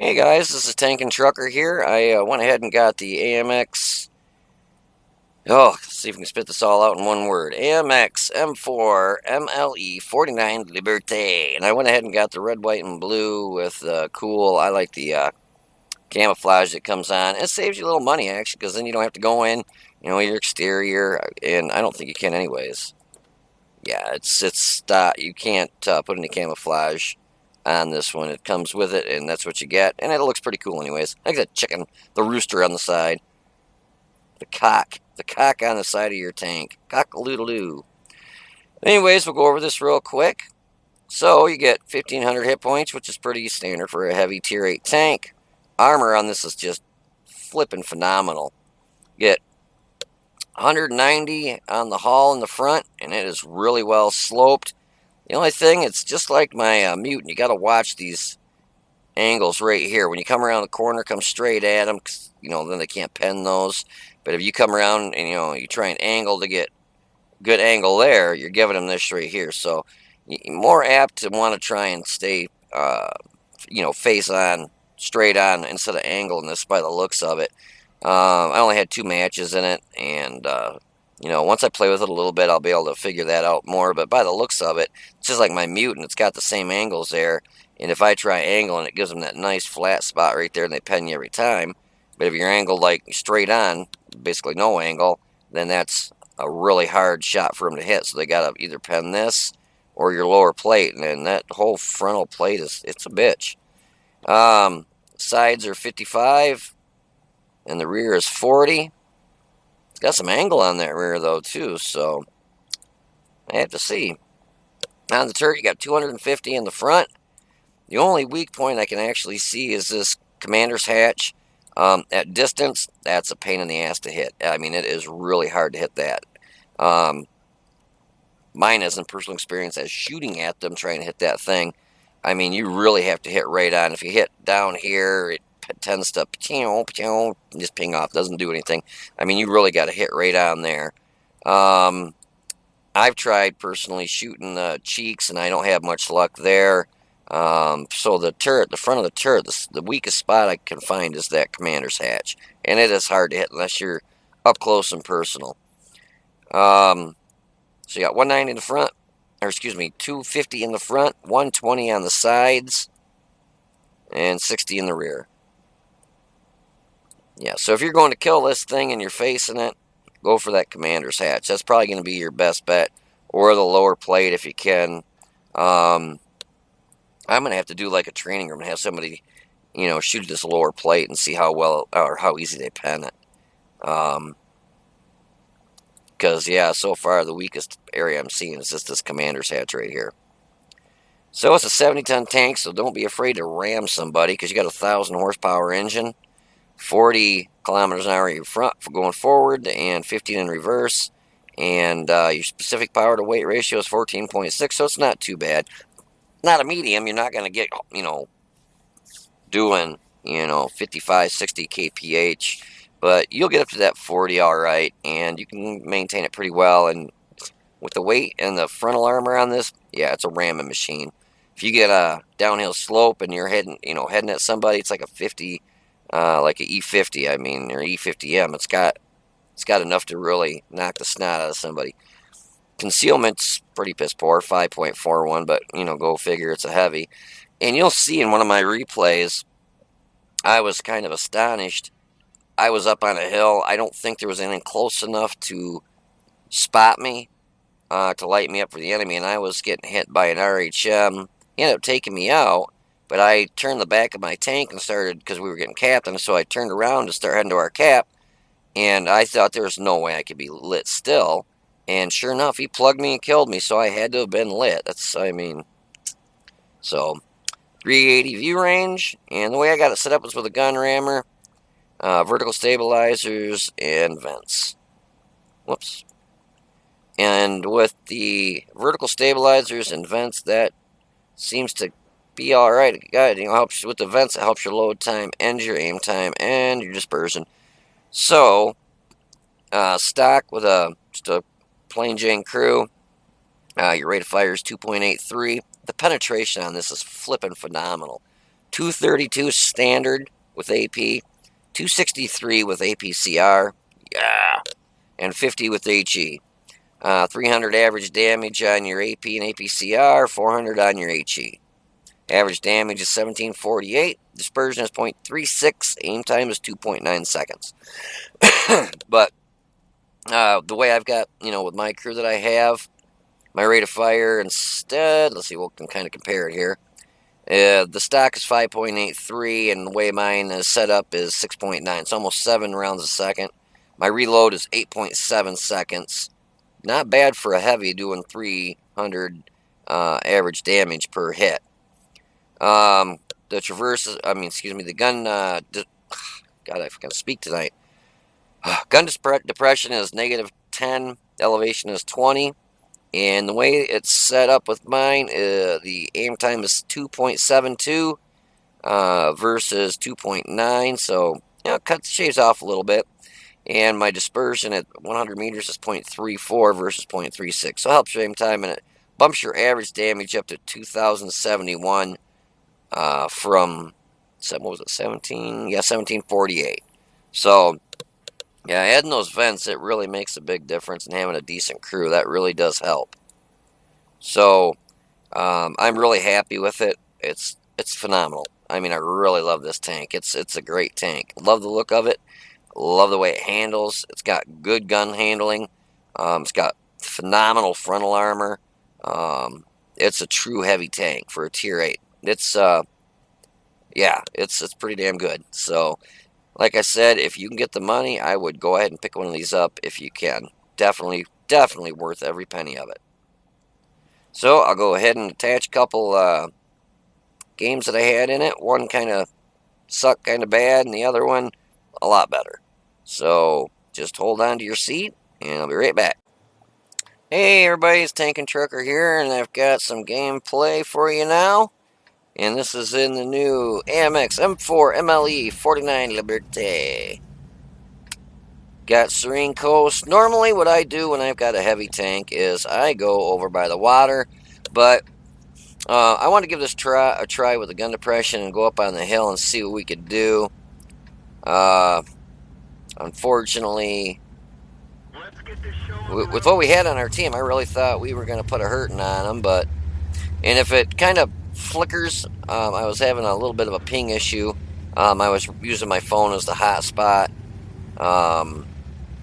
Hey guys, this is Tank and Trucker here. I went ahead and got the AMX. Oh, let's see if we can spit this all out in one word. AMX M4 MLE 49 Liberté. And I went ahead and got the red, white, and blue with cool. I like the camouflage that comes on. It saves you a little money actually, because then you don't have to go in, your exterior, and I don't think you can anyways. Yeah, it's you can't put any camouflage on this one. It comes with it, and that's what you get. And it looks pretty cool, anyways. Like the chicken, the rooster on the side, the cock on the side of your tank, cock-a-loodle-doo. Anyways, we'll go over this real quick. So you get 1,500 hit points, which is pretty standard for a heavy tier 8 tank. Armor on this is just flipping phenomenal. You get 190 on the hull in the front, and it is really well sloped. The only thing, it's just like my mutant. You got to watch these angles right here. When you come around the corner, come straight at them, 'cause, then they can't pen those. But if you come around and, you try and angle to get good angle there, you're giving them this right here. So you're more apt to want to try and stay, face on, straight on, instead of angling this by the looks of it. I only had 2 matches in it, and once I play with it a little bit, I'll be able to figure that out more. But by the looks of it, it's just like my mutant. It's got the same angles there, and if I try angling, it gives them that nice flat spot right there, and they pen you every time. But if you're angled like straight on, basically no angle, then that's a really hard shot for them to hit. So they got to either pen this or your lower plate, and then that whole frontal plate it's a bitch. Sides are 55, and the rear is 40. It's got some angle on that rear though too, so I have to see. On the turret, you got 250 in the front. The only weak point I can actually see is this commander's hatch. At distance, that's a pain in the ass to hit. I mean, it is really hard to hit that. Mine isn't personal experience as shooting at them, trying to hit that thing. I mean, you really have to hit right on. If you hit down here, it tends to just ping off. Doesn't do anything. I mean, you really got to hit right on there. I've tried personally shooting the cheeks, and I don't have much luck there. So the turret, the front of the turret, the weakest spot I can find is that commander's hatch, and it is hard to hit unless you're up close and personal. So you got 190 in the front, or excuse me, 250 in the front, 120 on the sides, and 60 in the rear. Yeah, so if you're going to kill this thing and you're facing it, go for that commander's hatch. That's probably going to be your best bet, or the lower plate if you can. I'm going to have to do like a training room and have somebody, shoot this lower plate and see how well or how easy they pen it. Because, yeah, so far the weakest area I'm seeing is just this commander's hatch right here. So it's a 70-ton tank, so don't be afraid to ram somebody, because you got a 1,000 horsepower engine, 40 kilometers an hour in front for going forward, and 15 in reverse. And your specific power to weight ratio is 14.6, so it's not too bad. Not a medium. You're not going to get, doing, 55, 60 kph. But you'll get up to that 40 all right, and you can maintain it pretty well. And with the weight and the frontal armor on this, yeah, it's a ramming machine. If you get a downhill slope and you're heading at somebody, it's like a 50, like a E50, I mean, or E50M. It's got enough to really knock the snot out of somebody. Concealment's pretty piss poor, 5.41, but, go figure, it's a heavy. And you'll see in one of my replays, I was kind of astonished. I was up on a hill. I don't think there was anything close enough to spot me, to light me up for the enemy, and I was getting hit by an RHM. He ended up taking me out, but I turned the back of my tank and started, because we were getting capped, and so I turned around to start heading to our cap, and I thought there was no way I could be lit still, and sure enough, he plugged me and killed me, so I had to have been lit. So 380 view range, and the way I got it set up was with a gun rammer, vertical stabilizers, and vents. Whoops. And with the vertical stabilizers and vents, that seems to be alright. It helps with the vents. It helps your load time and your aim time and your dispersion. So, stock with just a plain Jane crew, your rate of fire is 2.83. The penetration on this is flipping phenomenal. 232 standard with AP, 263 with APCR, yeah, and 50 with HE. 300 average damage on your AP and APCR, 400 on your HE. Average damage is 1748. Dispersion is 0.36. Aim time is 2.9 seconds. But the way I've got, with my crew that I have, my rate of fire instead, let's see, we can kind of compare it here. The stock is 5.83, and the way mine is set up is 6.9. It's almost 7 rounds a second. My reload is 8.7 seconds. Not bad for a heavy, doing 300 average damage per hit. The gun, God, I can speak tonight. Gun depression is -10, elevation is 20, and the way it's set up with mine, the aim time is 2.72 versus 2.9, so, cut the shaves off a little bit. And my dispersion at 100 meters is 0.34 versus 0.36, so it helps your aim time, and it bumps your average damage up to 2,071 from, what was it, 1748. So, yeah, adding those vents, it really makes a big difference, and having a decent crew, that really does help. So, I'm really happy with it. It's phenomenal. I mean, I really love this tank. It's a great tank. Love the look of it. Love the way it handles. It's got good gun handling. It's got phenomenal frontal armor. It's a true heavy tank for a tier 8. It's it's pretty damn good. So, like I said, if you can get the money, I would go ahead and pick one of these up if you can. Definitely worth every penny of it. So, I'll go ahead and attach a couple games that I had in it. One kind of sucked kind of bad, and the other one a lot better. So, just hold on to your seat, and I'll be right back. Hey everybody, it's Tank and Trucker here, and I've got some gameplay for you now. And this is in the new AMX MLE 49 Liberté. Got Serene Coast. Normally what I do when I've got a heavy tank is I go over by the water, but I want to give this a try with the gun depression and go up on the hill and see what we could do. Unfortunately, with what we had on our team, I really thought we were going to put a hurting on them, and if it kind of flickers, I was having a little bit of a ping issue. I was using my phone as the hotspot,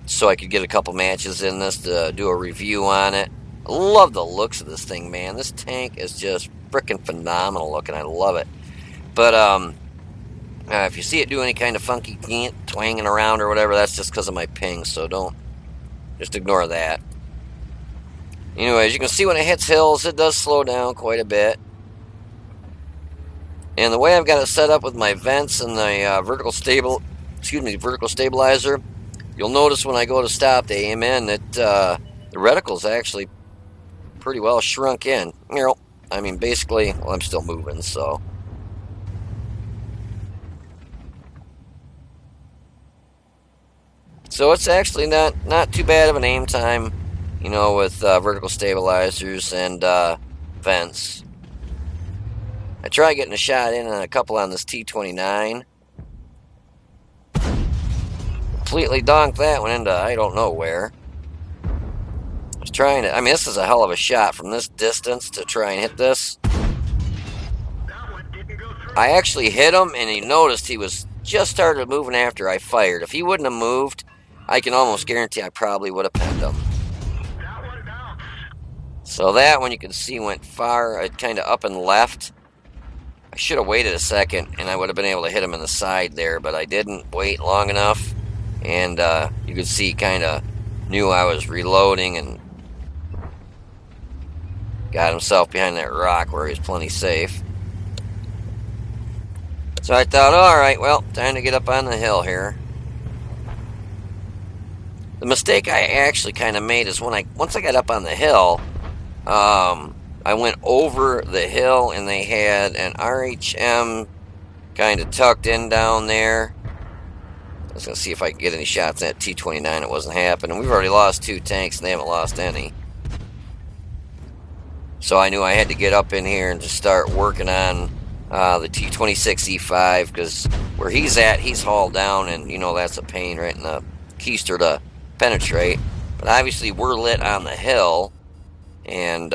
so I could get a couple matches in this to do a review on it. I love the looks of this thing, man. This tank is just freaking phenomenal looking. I love it. But if you see it do any kind of funky twanging around or whatever, that's just because of my ping, so just ignore that. Anyways, you can see when it hits hills, it does slow down quite a bit. And the way I've got it set up with my vents and the vertical stabilizer, you'll notice when I go to stop the aim in that the reticle's actually pretty well shrunk in. I mean, basically, well, I'm still moving, so. So it's actually not too bad of an aim time, with vertical stabilizers and vents. I tried getting a shot in on a couple on this T29. Completely donked that one into I don't know where. I was trying to, this is a hell of a shot from this distance to try and hit this. I actually hit him, and he noticed he was just started moving after I fired. If he wouldn't have moved, I can almost guarantee I probably would have pinned him. So that one you can see went far, kind of up and left. I should have waited a second, and I would have been able to hit him in the side there, but I didn't wait long enough, and you could see kind of knew I was reloading and got himself behind that rock where he was plenty safe. So I thought, alright, well, time to get up on the hill here. The mistake I actually kind of made is once I got up on the hill, I went over the hill and they had an RHM kind of tucked in down there. I was going to see if I could get any shots at T29. It wasn't happening. We've already lost 2 tanks and they haven't lost any. So I knew I had to get up in here and just start working on the T26E5, because where he's at, he's hauled down, and that's a pain right in the keister to penetrate. But obviously, we're lit on the hill, and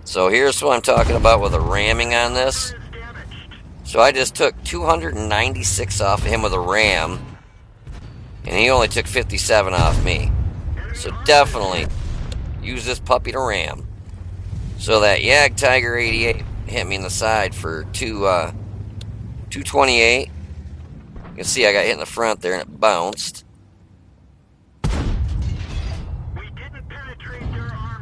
so here's what I'm talking about with the ramming on this. So I just took 296 off of him with a ram, and he only took 57 off me. So definitely use this puppy to ram. So that Yag Tiger 88 hit me in the side for 228. You can see I got hit in the front there and it bounced.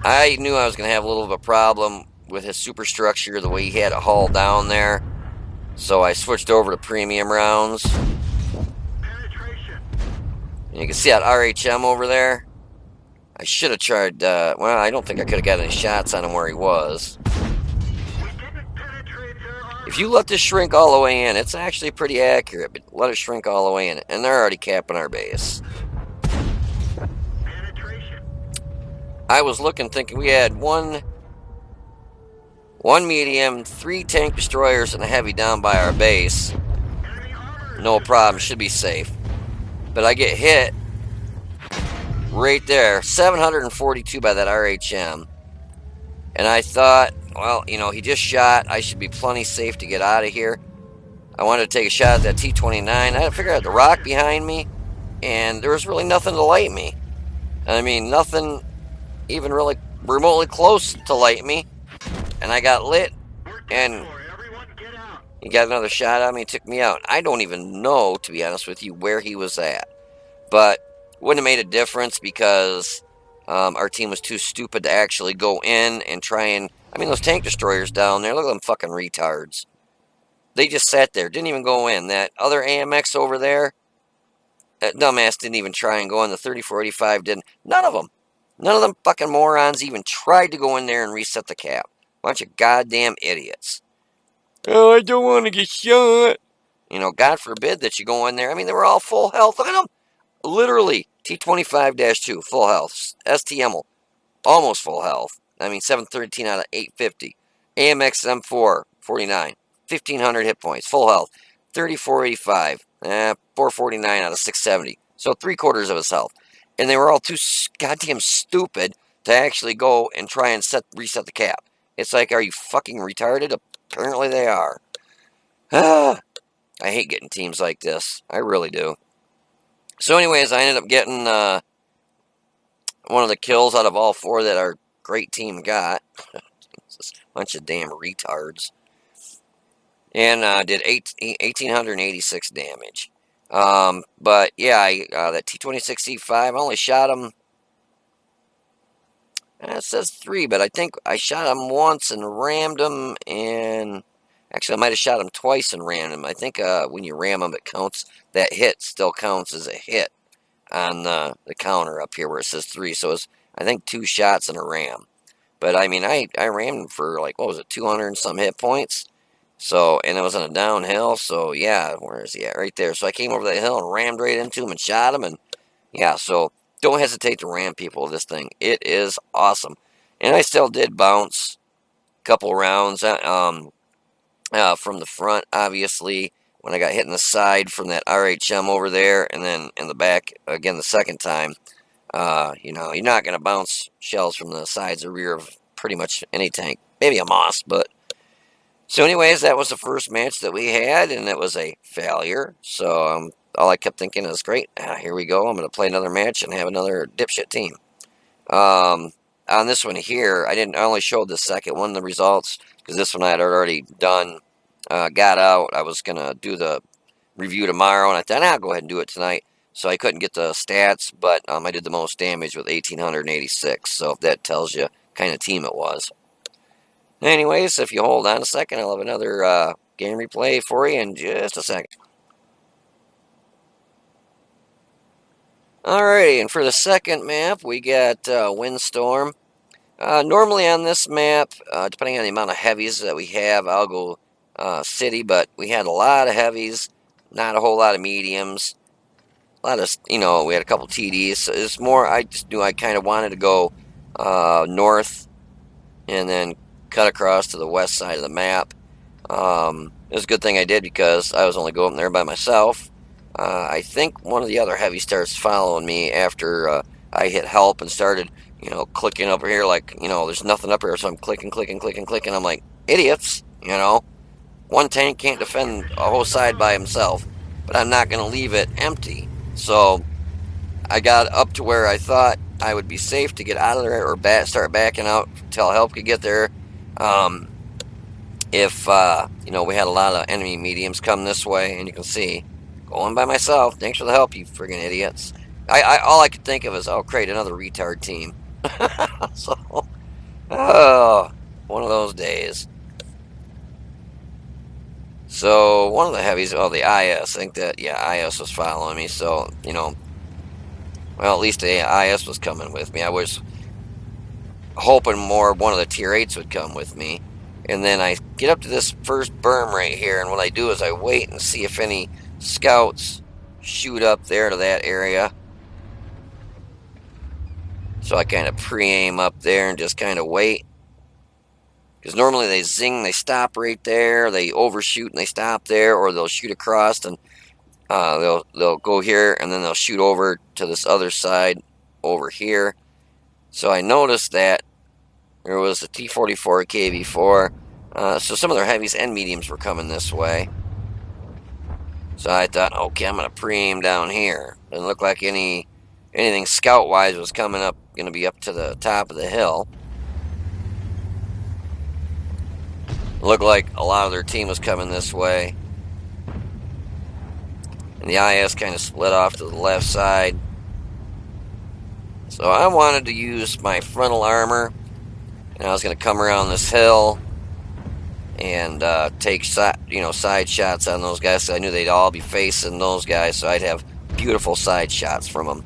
I knew I was going to have a little of a problem with his superstructure, the way he had it hauled down there. So I switched over to premium rounds. And you can see that RHM over there. I should have tried, well, I don't think I could have got any shots on him where he was. If you let this shrink all the way in, it's actually pretty accurate, but let it shrink all the way in, and they're already capping our base. I was looking, thinking we had one medium, 3 tank destroyers, and a heavy down by our base. No problem, should be safe. But I get hit right there, 742 by that RHM. And I thought, well, he just shot. I should be plenty safe to get out of here. I wanted to take a shot at that T-29. I figured I had the rock behind me, and there was really nothing to light me. I mean, nothing even really remotely close to light me. And I got lit, and he got another shot at me, took me out. I don't even know, to be honest with you, where he was at. But wouldn't have made a difference because our team was too stupid to actually go in and try and... I mean, those tank destroyers down there, look at them fucking retards. They just sat there, didn't even go in. That other AMX over there, that dumbass didn't even try and go in. The 3485 didn't. None of them. None of them fucking morons even tried to go in there and reset the cap. Bunch of goddamn idiots. Oh, I don't want to get shot. God forbid that you go in there. I mean, they were all full health. Look at them. Literally, T25-2, full health. STM, almost full health. I mean, 713 out of 850. AMX M4, 49. 1,500 hit points, full health. 3485, 449 out of 670. So 3/4 of his health. And they were all too goddamn stupid to actually go and try and reset the cap. It's like, are you fucking retarded? Apparently they are. I hate getting teams like this. I really do. So anyways, I ended up getting one of the kills out of all 4 that our great team got. Just a bunch of damn retards. And did 1,886 damage. But yeah, that T26E5, I only shot him... It says 3, but I think I shot him once and rammed him, and... Actually, I might have shot him twice and rammed him. I think when you ram him, it counts. That hit still counts as a hit on the counter up here where it says 3. So it's, I think, 2 shots and a ram. But, I mean, I rammed him for, like, what was it, 200 and some hit points? So, and it was on a downhill, so, yeah, where is he at? Right there. So I came over that hill and rammed right into him and shot him, and, yeah, so don't hesitate to ram people with this thing. It is awesome. And I still did bounce a couple rounds, from the front, obviously, when I got hit in the side from that RHM over there, and then in the back again the second time. You're not going to bounce shells from the sides or rear of pretty much any tank. Maybe a Moss, but... So anyways, that was the first match that we had, and it was a failure. So all I kept thinking is, great, here we go. I'm going to play another match and have another dipshit team. On this one here, I only showed the second one, the results, because this one I had already done, got out. I was going to do the review tomorrow, and I thought, I'll go ahead and do it tonight. So I couldn't get the stats, but I did the most damage with 1,886, so if that tells you what kind of team it was. Anyways, if you hold on a second, I'll have another game replay for you in just a second. Alrighty, and for the second map, we got Windstorm. Normally on this map, depending on the amount of heavies that we have, I'll go city, but we had a lot of heavies, not a whole lot of mediums. A lot of, we had a couple TDs. So it's more, I just knew I kind of wanted to go north and then cut across to the west side of the map. It was a good thing I did because I was only going there by myself. I think one of the other heavy starts following me after I hit help and started, clicking over here like, there's nothing up here, so I'm clicking, clicking, clicking, clicking. I'm like, idiots, one tank can't defend a whole side by himself, but I'm not going to leave it empty. So I got up to where I thought I would be safe to get out of there or start backing out until help could get there. Um, if we had a lot of enemy mediums come this way, and you can see, going by myself. Thanks for the help, you friggin' idiots. All I could think of is, oh, great, another retard team. So, oh, one of those days. So one of the heavies, oh, the IS. I think that, yeah, IS was following me. So well, at least the IS was coming with me. I was hoping more one of the tier 8s would come with me. And then I get up to this first berm right here, and what I do is I wait and see if any scouts shoot up there to that area. So I kind of pre-aim up there and just kind of wait. Because normally they zing, they stop right there, they overshoot and they stop there, or they'll shoot across and they'll go here and then they'll shoot over to this other side over here. So I noticed that there was a T-44 KV-4. So some of their heavies and mediums were coming this way. So I thought, okay, I'm going to pre-aim down here. Didn't look like anything scout-wise was coming up, going to be up to the top of the hill. Looked like a lot of their team was coming this way. And the IS kind of split off to the left side. So I wanted to use my frontal armor, and I was going to come around this hill and take side shots on those guys. So I knew they'd all be facing those guys, so I'd have beautiful side shots from them.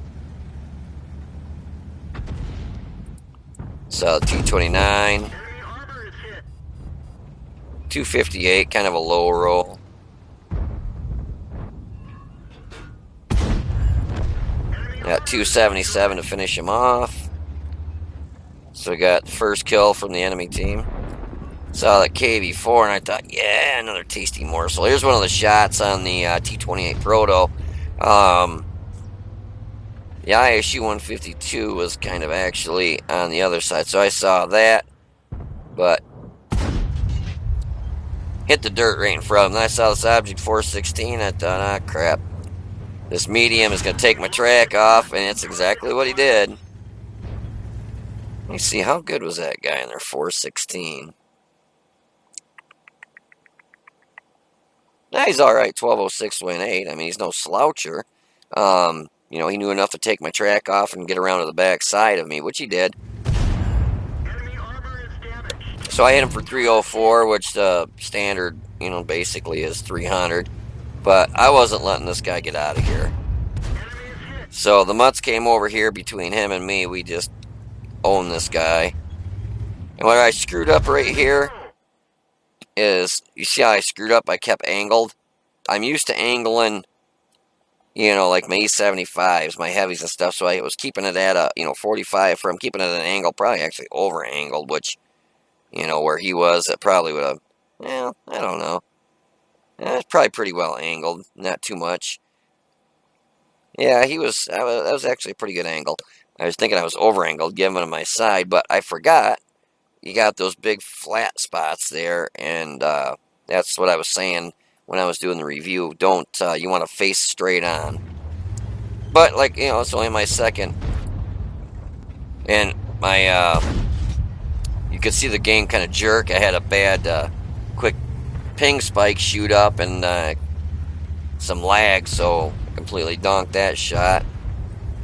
So T-29, 258, kind of a low roll. Got 277 to finish him off. So we got the first kill from the enemy team. Saw that KV-4 and I thought, yeah, another tasty morsel. Here's one of the shots on the T-28 Proto. The ISU 152 was kind of actually on the other side, so I saw that, but hit the dirt right in front of him. Then I saw this object 416. I thought, ah, crap. This medium is going to take my track off, and it's exactly what he did. Let me see, how good was that guy in there, 416? Nah, he's alright, 1206 win 8. I mean, he's no sloucher. He knew enough to take my track off and get around to the back side of me, which he did. So I hit him for 304, which the standard, basically is 300. But I wasn't letting this guy get out of here. So the mutts came over here between him and me. We just owned this guy. And what I screwed up right here is, you see how I screwed up? I kept angled. I'm used to angling, like my E75s, my heavies and stuff. So I was keeping it at a, 45 I'm keeping it at an angle, probably actually over angled, which, where he was, it probably would have, I don't know. It's probably pretty well angled, not too much. Yeah, that was actually a pretty good angle. I was thinking I was over angled, giving him my side, but I forgot. You got those big flat spots there, and that's what I was saying when I was doing the review. Don't, you want to face straight on. But, it's only my second. And my, you could see the game kind of jerk. I had a bad, quick ping spike shoot up and some lag, so I completely donked that shot.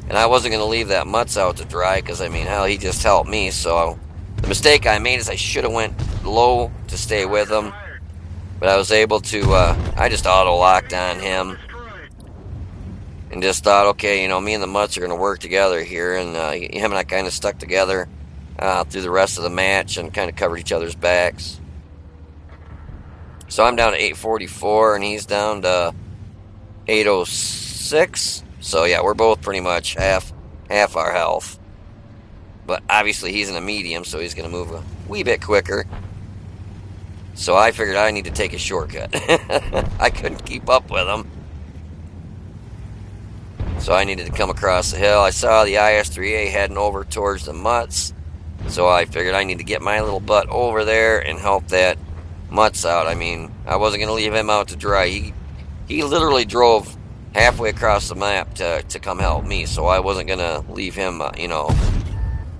And I wasn't going to leave that mutts out to dry, because, hell, he just helped me, so the mistake I made is I should have went low to stay with him, but I was able to, I just auto-locked on him, and just thought, okay, me and the mutts are going to work together here, and him and I kind of stuck together through the rest of the match and kind of covered each other's backs. So I'm down to 844, and he's down to 806, so yeah, we're both pretty much half our health. But obviously he's in a medium, so he's going to move a wee bit quicker. So I figured I need to take a shortcut. I couldn't keep up with them. So I needed to come across the hill. I saw the IS-3A heading over towards the mutts. So I figured I need to get my little butt over there and help that mutts out. I mean, I wasn't going to leave him out to dry. He literally drove halfway across the map to come help me. So I wasn't going to leave him, you know.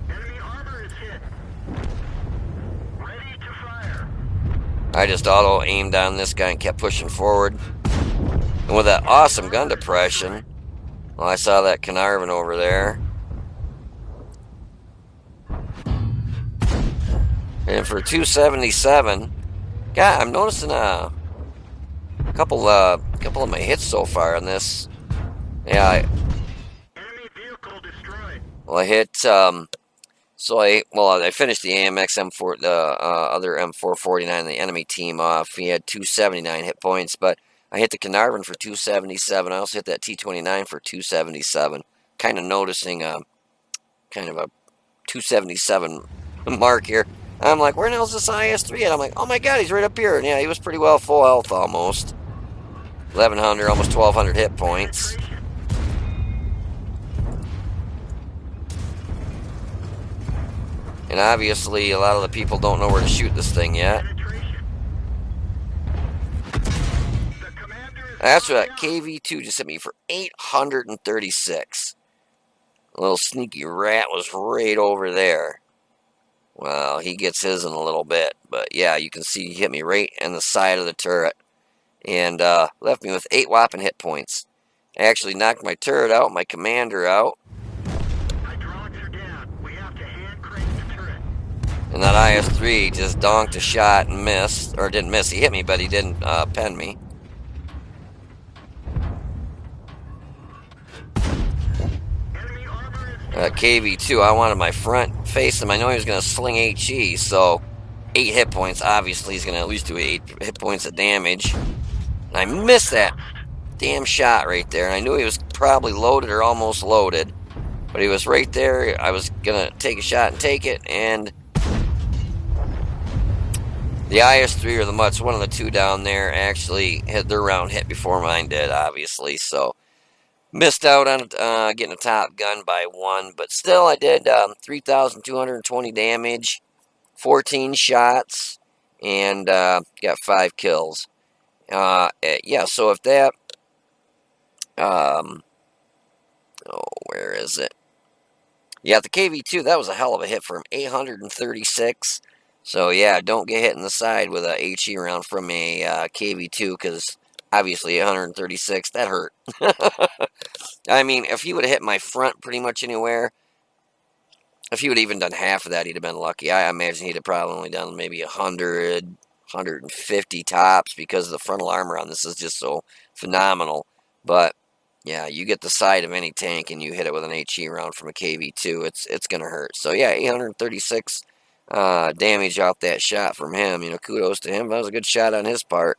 Enemy armor is hit. Ready to fire. I just auto-aimed on this guy and kept pushing forward. And with that awesome gun depression, well, I saw that Carnarvon over there. And for 277, God, I'm noticing a couple of my hits so far on this. Yeah, Enemy vehicle destroyed. I hit I finished the AMX M4, the other M449, the enemy team off. He had 279 hit points, but I hit the Carnarvon for 277. I also hit that T29 for 277. Kind of noticing kind of a 277 mark here. I'm like, where the hell's this IS-3 at? I'm like, oh my god, he's right up here. And yeah, he was pretty well full health almost. 1,100, almost 1,200 hit points. And obviously, a lot of the people don't know where to shoot this thing yet. That's what KV2 just hit me for 836. A little sneaky rat was right over there. Well, he gets his in a little bit. But yeah, you can see he hit me right in the side of the turret. And left me with 8 whopping hit points. I actually knocked my turret out, my commander out. Hydraulics are down. We have to hand crank the turret. And that IS-3 just donked a shot and missed. Or didn't miss, he hit me, but he didn't pen me. KV2, I wanted my front face him. I know he was going to sling HE, so 8 hit points. Obviously, he's going to at least do 8 hit points of damage. And I missed that damn shot right there. And I knew he was probably loaded or almost loaded. But he was right there. I was going to take a shot and take it. And the IS-3 or the Mutts, one of the two down there, actually had their round hit before mine did, obviously. So missed out on getting a top gun by 1, but still I did 3,220 damage, 14 shots, and got 5 kills. Yeah, so if that, where is it? Yeah, the KV2, that was a hell of a hit for him, 836. So yeah, don't get hit in the side with a HE round from a KV2, because obviously 836, that hurt. I mean, if he would have hit my front pretty much anywhere, if he would have even done half of that, he'd have been lucky. I imagine he'd have probably only done maybe 100, 150 tops, because the frontal armor on this is just so phenomenal. But yeah, you get the side of any tank and you hit it with an HE round from a KV2, it's going to hurt. So yeah, 836 damage out that shot from him. You know, kudos to him. That was a good shot on his part.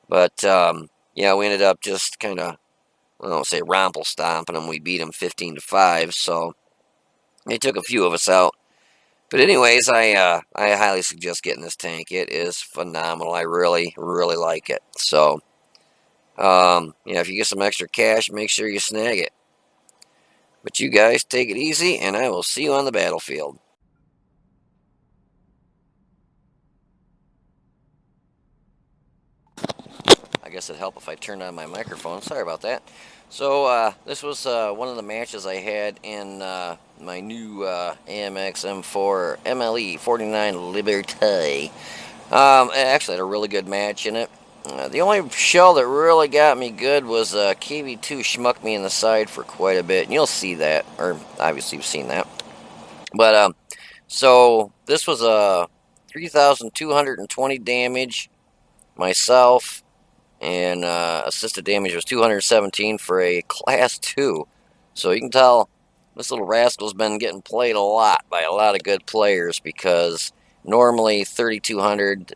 But yeah, we ended up just kind of, I don't say romple stomping them. We beat them 15-5, so they took a few of us out. But anyways, I highly suggest getting this tank. It is phenomenal. I really, really like it. So, yeah, if you get some extra cash, make sure you snag it. But you guys take it easy, and I will see you on the battlefield. I guess it'd help if I turned on my microphone. Sorry about that. So this was one of the matches I had in my new AMX M4 MLE 49 Liberté. I actually had a really good match in it. The only shell that really got me good was KV2 schmucked me in the side for quite a bit. And you'll see that, or obviously you've seen that. But so this was a 3,220 damage myself. And assisted damage was 217 for a class 2. So you can tell this little rascal's been getting played a lot by a lot of good players, because normally 3,200,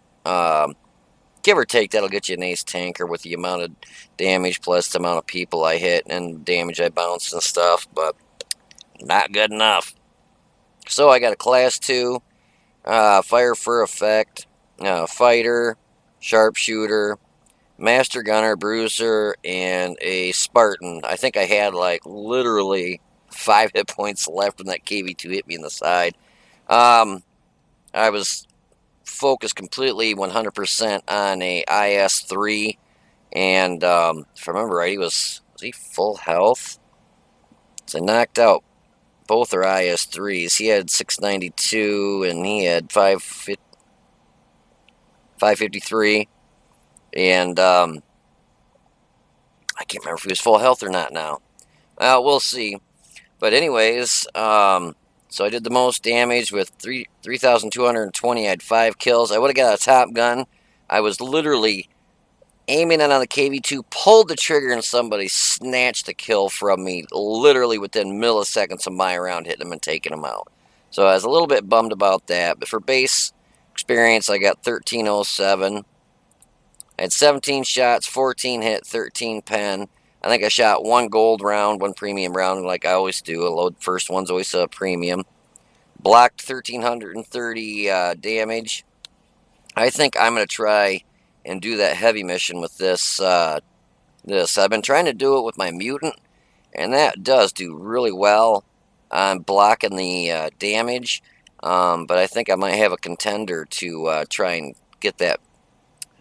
give or take, that'll get you an ace tanker with the amount of damage plus the amount of people I hit and damage I bounced and stuff, but not good enough. So I got a class 2, fire for effect, fighter, sharpshooter, master gunner, bruiser, and a Spartan. I think I had like literally 5 hit points left when that KV2 hit me in the side. Um, I was focused completely 100% on a IS3, and if I remember right, was he full health? So I knocked out both are IS3s. He had 692 and he had 553. And I can't remember if he was full health or not now. We'll see. But anyways, so I did the most damage with 3,220. I had 5 kills. I would have got a top gun. I was literally aiming in on the KV2, pulled the trigger, and somebody snatched the kill from me literally within milliseconds of my round hitting him and taking him out. So I was a little bit bummed about that. But for base experience, I got 1307. I had 17 shots, 14 hit, 13 pen. I think I shot one gold round, one premium round, like I always do. A load first one's always a premium. Blocked 1,330 damage. I think I'm going to try and do that heavy mission with this. I've been trying to do it with my mutant, and that does do really well on blocking the damage. But I think I might have a contender to try and get that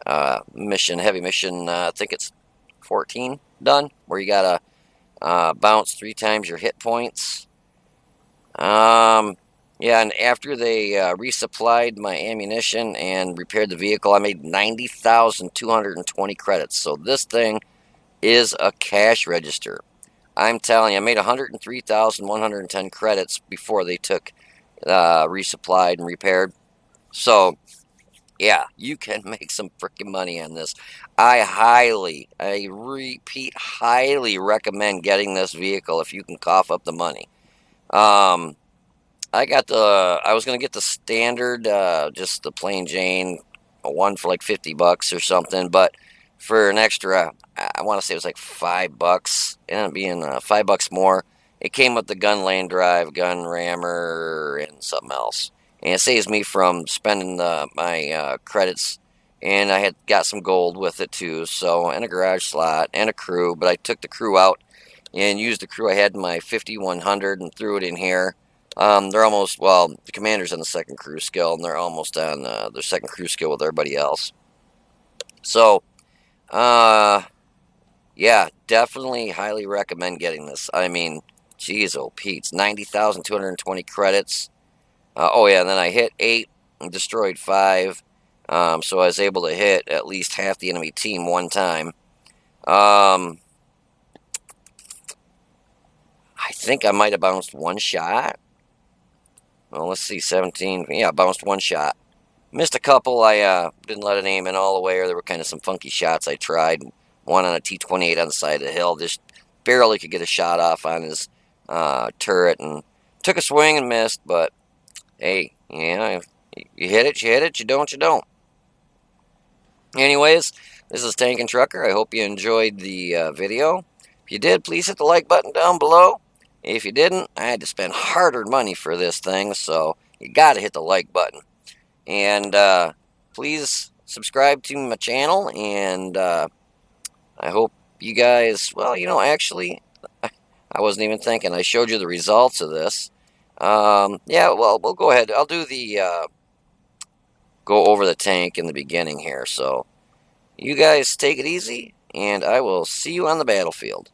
heavy mission. I think it's 14 done, where you gotta bounce 3 times your hit points. Um, yeah, and after they resupplied my ammunition and repaired the vehicle, I made 90,220 credits. So this thing is a cash register. I'm telling you, I made 103,110 credits before they took resupplied and repaired. So yeah, you can make some freaking money on this. I repeat, highly recommend getting this vehicle if you can cough up the money. Um, I was gonna get the standard, just the plain Jane, one for like $50 or something, but for an extra, I want to say it was like $5. It ended up being $5 more. It came with the gun lane drive, gun rammer, and something else, and it saves me from spending my credits. And I had got some gold with it too, so and a garage slot and a crew, but I took the crew out and used the crew I had in my 5100 and threw it in here. They're almost, well, the commander's on the second crew skill, and they're almost on their second crew skill with everybody else. So, uh, yeah, definitely highly recommend getting this. I mean, geez, oh, Pete's 90,220 credits. Oh, yeah, and then I hit 8 and destroyed 5. So I was able to hit at least half the enemy team one time. I think I might have bounced one shot. Well, let's see, 17. Yeah, bounced one shot. Missed a couple. I didn't let it aim in all the way, or there were kind of some funky shots I tried. One on a T-28 on the side of the hill. Just barely could get a shot off on his turret, and took a swing and missed. But hey, yeah, you hit it, you hit it. You don't, you don't. Anyways, this is Tank and Trucker. I hope you enjoyed the video. If you did, please hit the like button down below. If you didn't, I had to spend hard-earned money for this thing, so you gotta hit the like button. And please subscribe to my channel, and I hope you guys, well, actually, I wasn't even thinking. I showed you the results of this. Yeah, well, we'll go ahead. I'll do the go over the tank in the beginning here. So you guys take it easy, and I will see you on the battlefield.